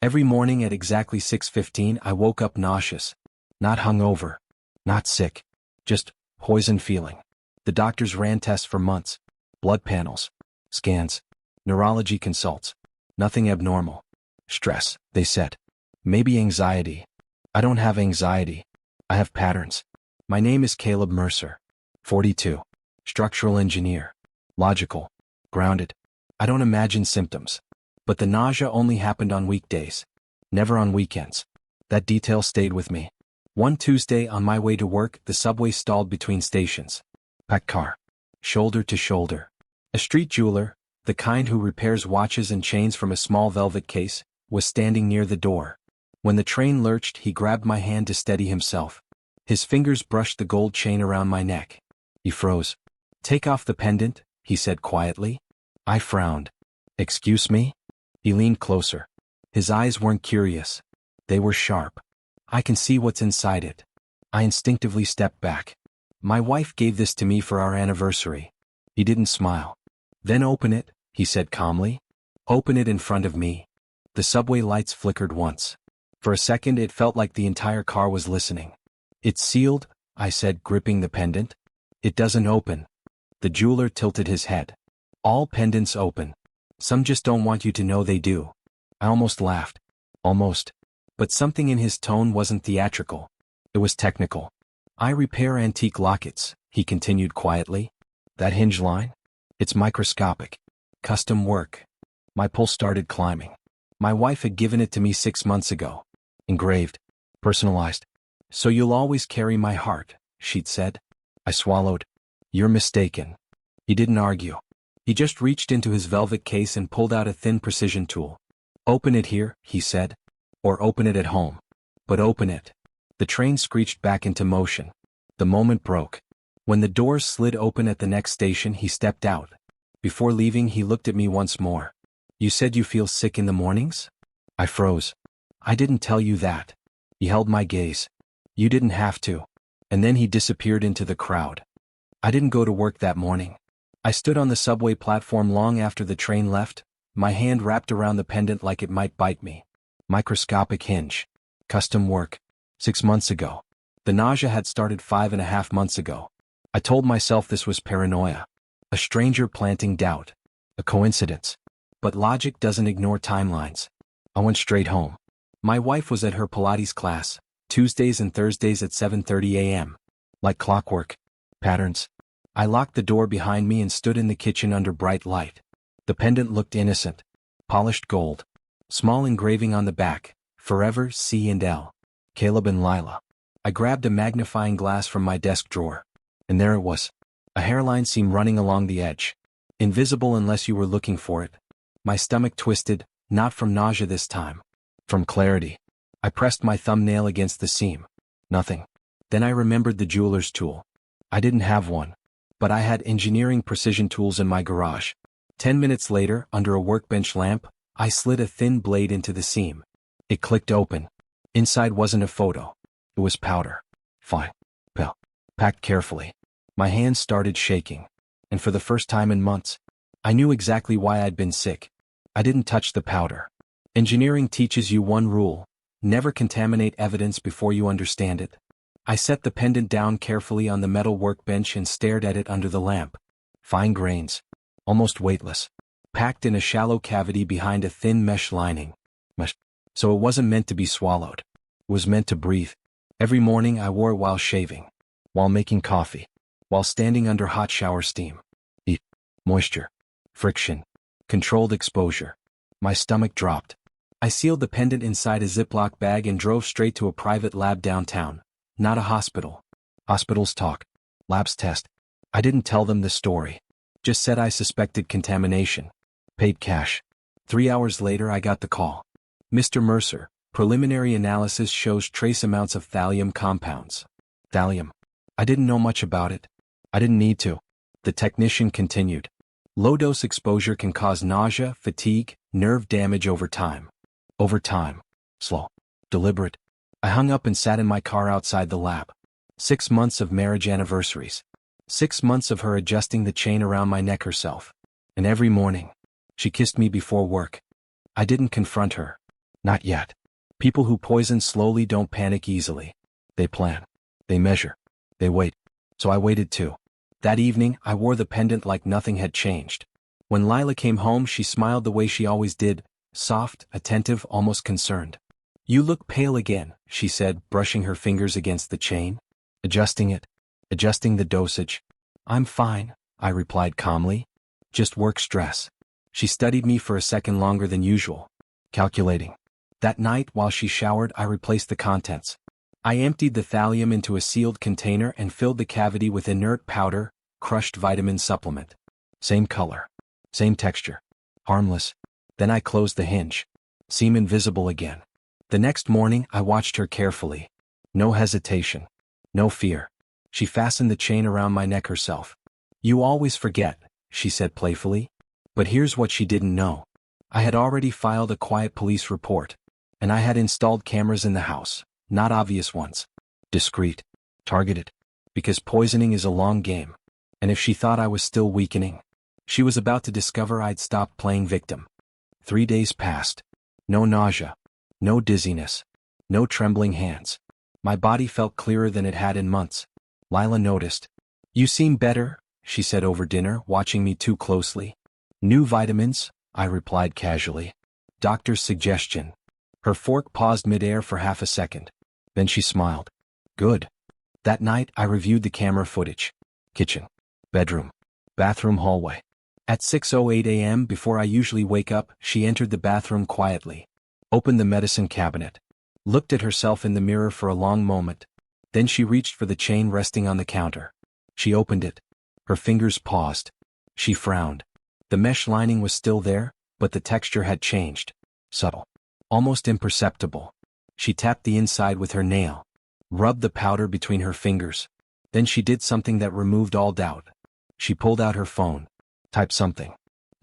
Every morning at exactly 6:15 I woke up nauseous. Not hungover. Not sick. Just poison feeling. The doctors ran tests for months. Blood panels. Scans. Neurology consults. Nothing abnormal. Stress, they said. Maybe anxiety. I don't have anxiety. I have patterns. My name is Caleb Mercer. 42. Structural engineer. Logical. Grounded. I don't imagine symptoms. But the nausea only happened on weekdays. Never on weekends. That detail stayed with me. One Tuesday on my way to work, the subway stalled between stations. Packed car. Shoulder to shoulder. A street jeweler, the kind who repairs watches and chains from a small velvet case, was standing near the door. When the train lurched, he grabbed my hand to steady himself. His fingers brushed the gold chain around my neck. He froze. "Take off the pendant," he said quietly. I frowned. "Excuse me?" He leaned closer. His eyes weren't curious. They were sharp. "I can see what's inside it." I instinctively stepped back. "My wife gave this to me for our anniversary." He didn't smile. "Then open it," he said calmly. "Open it in front of me." The subway lights flickered once. For a second it felt like the entire car was listening. "It's sealed," I said, gripping the pendant. "It doesn't open." The jeweler tilted his head. "All pendants open. Some just don't want you to know they do." I almost laughed. Almost. But something in his tone wasn't theatrical. It was technical. "I repair antique lockets," he continued quietly. "That hinge line? It's microscopic. Custom work." My pulse started climbing. My wife had given it to me 6 months ago. Engraved. Personalized. "So you'll always carry my heart," she'd said. I swallowed. "You're mistaken." He didn't argue. He just reached into his velvet case and pulled out a thin precision tool. "Open it here," he said. "Or open it at home. But open it." The train screeched back into motion. The moment broke. When the doors slid open at the next station, he stepped out. Before leaving, he looked at me once more. "You said you feel sick in the mornings?" I froze. "I didn't tell you that." He held my gaze. "You didn't have to." And then he disappeared into the crowd. I didn't go to work that morning. I stood on the subway platform long after the train left, my hand wrapped around the pendant like it might bite me. Microscopic hinge. Custom work. 6 months ago. The nausea had started 5.5 months ago. I told myself this was paranoia. A stranger planting doubt. A coincidence. But logic doesn't ignore timelines. I went straight home. My wife was at her Pilates class, Tuesdays and Thursdays at 7:30 a.m. Like clockwork. Patterns. I locked the door behind me and stood in the kitchen under bright light. The pendant looked innocent. Polished gold. Small engraving on the back, Forever C and L. Caleb and Lila. I grabbed a magnifying glass from my desk drawer. And there it was. A hairline seam running along the edge. Invisible unless you were looking for it. My stomach twisted, not from nausea this time. From clarity. I pressed my thumbnail against the seam. Nothing. Then I remembered the jeweler's tool. I didn't have one. But I had engineering precision tools in my garage. 10 minutes later, under a workbench lamp, I slid a thin blade into the seam. It clicked open. Inside wasn't a photo. It was powder. Fine. Packed carefully. My hands started shaking. And for the first time in months, I knew exactly why I'd been sick. I didn't touch the powder. Engineering teaches you one rule: never contaminate evidence before you understand it. I set the pendant down carefully on the metal workbench and stared at it under the lamp. Fine grains. Almost weightless. Packed in a shallow cavity behind a thin mesh lining. So it wasn't meant to be swallowed. It was meant to breathe. Every morning I wore it while shaving. While making coffee. While standing under hot shower steam. Heat. Moisture. Friction. Controlled exposure. My stomach dropped. I sealed the pendant inside a Ziploc bag and drove straight to a private lab downtown. Not a hospital. Hospitals talk. Labs test. I didn't tell them the story. Just said I suspected contamination. Paid cash. 3 hours later I got the call. "Mr. Mercer, preliminary analysis shows trace amounts of thallium compounds." Thallium. I didn't know much about it. I didn't need to. The technician continued. "Low-dose exposure can cause nausea, fatigue, nerve damage over time. Over time. Slow. Deliberate." I hung up and sat in my car outside the lab. 6 months of marriage anniversaries. 6 months of her adjusting the chain around my neck herself. And every morning, she kissed me before work. I didn't confront her. Not yet. People who poison slowly don't panic easily. They plan. They measure. They wait. So I waited too. That evening, I wore the pendant like nothing had changed. When Lila came home, she smiled the way she always did, soft, attentive, almost concerned. "You look pale again," she said, brushing her fingers against the chain. Adjusting it. Adjusting the dosage. "I'm fine," I replied calmly. "Just work stress." She studied me for a second longer than usual. Calculating. That night, while she showered, I replaced the contents. I emptied the thallium into a sealed container and filled the cavity with inert powder, crushed vitamin supplement. Same color. Same texture. Harmless. Then I closed the hinge. Semen visible again. The next morning, I watched her carefully. No hesitation. No fear. She fastened the chain around my neck herself. "You always forget," she said playfully. But here's what she didn't know. I had already filed a quiet police report. And I had installed cameras in the house. Not obvious ones. Discreet. Targeted. Because poisoning is a long game. And if she thought I was still weakening, she was about to discover I'd stopped playing victim. 3 days passed. No nausea. No dizziness. No trembling hands. My body felt clearer than it had in months. Lila noticed. "You seem better," she said over dinner, watching me too closely. "New vitamins," I replied casually. "Doctor's suggestion." Her fork paused midair for half a second. Then she smiled. "Good." That night, I reviewed the camera footage. Kitchen. Bedroom. Bathroom hallway. At 6:08 a.m., before I usually wake up, she entered the bathroom quietly. Opened the medicine cabinet. Looked at herself in the mirror for a long moment. Then she reached for the chain resting on the counter. She opened it. Her fingers paused. She frowned. The mesh lining was still there, but the texture had changed. Subtle. Almost imperceptible. She tapped the inside with her nail. Rubbed the powder between her fingers. Then she did something that removed all doubt. She pulled out her phone. Typed something.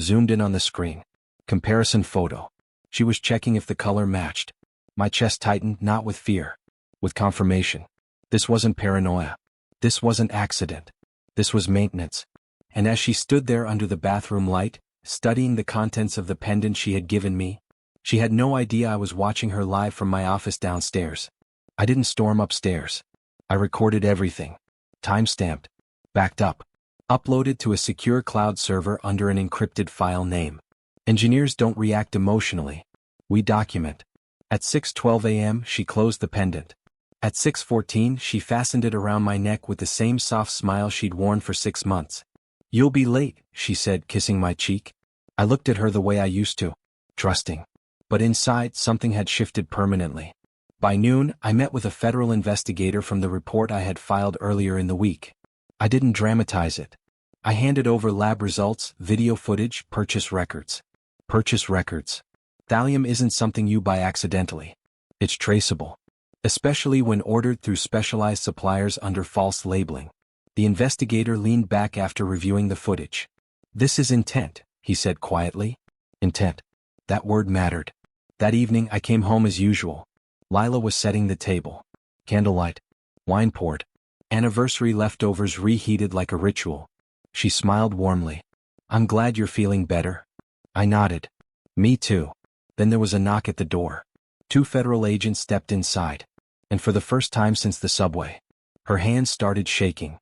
Zoomed in on the screen. Comparison photo. She was checking if the color matched. My chest tightened, not with fear. With confirmation. This wasn't paranoia. This wasn't accident. This was maintenance. And as she stood there under the bathroom light, studying the contents of the pendant she had given me, she had no idea I was watching her live from my office downstairs. I didn't storm upstairs. I recorded everything. Time-stamped. Backed up. Uploaded to a secure cloud server under an encrypted file name. Engineers don't react emotionally. We document. At 6:12 a.m., she closed the pendant. At 6:14, she fastened it around my neck with the same soft smile she'd worn for 6 months. "You'll be late," she said, kissing my cheek. I looked at her the way I used to. Trusting. But inside, something had shifted permanently. By noon, I met with a federal investigator from the report I had filed earlier in the week. I didn't dramatize it. I handed over lab results, video footage, purchase records. Purchase records. Thallium isn't something you buy accidentally. It's traceable. Especially when ordered through specialized suppliers under false labeling. The investigator leaned back after reviewing the footage. "This is intent," he said quietly. Intent. That word mattered. That evening I came home as usual. Lila was setting the table. Candlelight. Wine poured. Anniversary leftovers reheated like a ritual. She smiled warmly. "I'm glad you're feeling better." I nodded. "Me too." Then there was a knock at the door. 2 federal agents stepped inside. And for the first time since the subway. Her hands started shaking.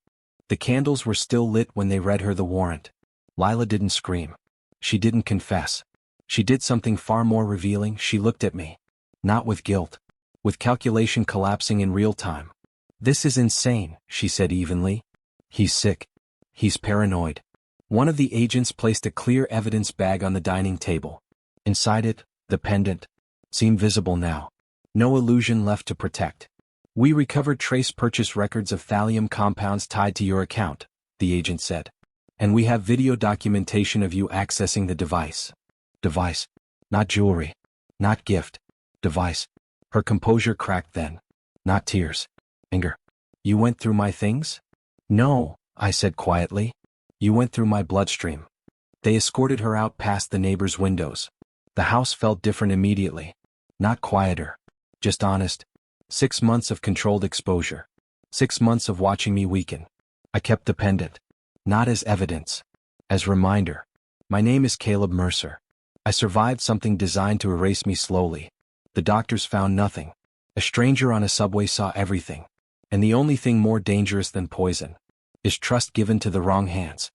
The candles were still lit when they read her the warrant. Lila didn't scream. She didn't confess. She did something far more revealing. She looked at me. Not with guilt. With calculation collapsing in real time. "This is insane," she said evenly. "He's sick. He's paranoid." One of the agents placed a clear evidence bag on the dining table. Inside it, the pendant. Seemed visible now. No illusion left to protect. "We recovered trace purchase records of thallium compounds tied to your account," the agent said. "And we have video documentation of you accessing the device." Device. Not jewelry. Not gift. Device. Her composure cracked then. Not tears. Anger. "You went through my things?" "No," I said quietly. "You went through my bloodstream." They escorted her out past the neighbors' windows. The house felt different immediately. Not quieter. Just honest. 6 months of controlled exposure. 6 months of watching me weaken. I kept the pendant. Not as evidence. As reminder. My name is Caleb Mercer. I survived something designed to erase me slowly. The doctors found nothing. A stranger on a subway saw everything. And the only thing more dangerous than poison is trust given to the wrong hands.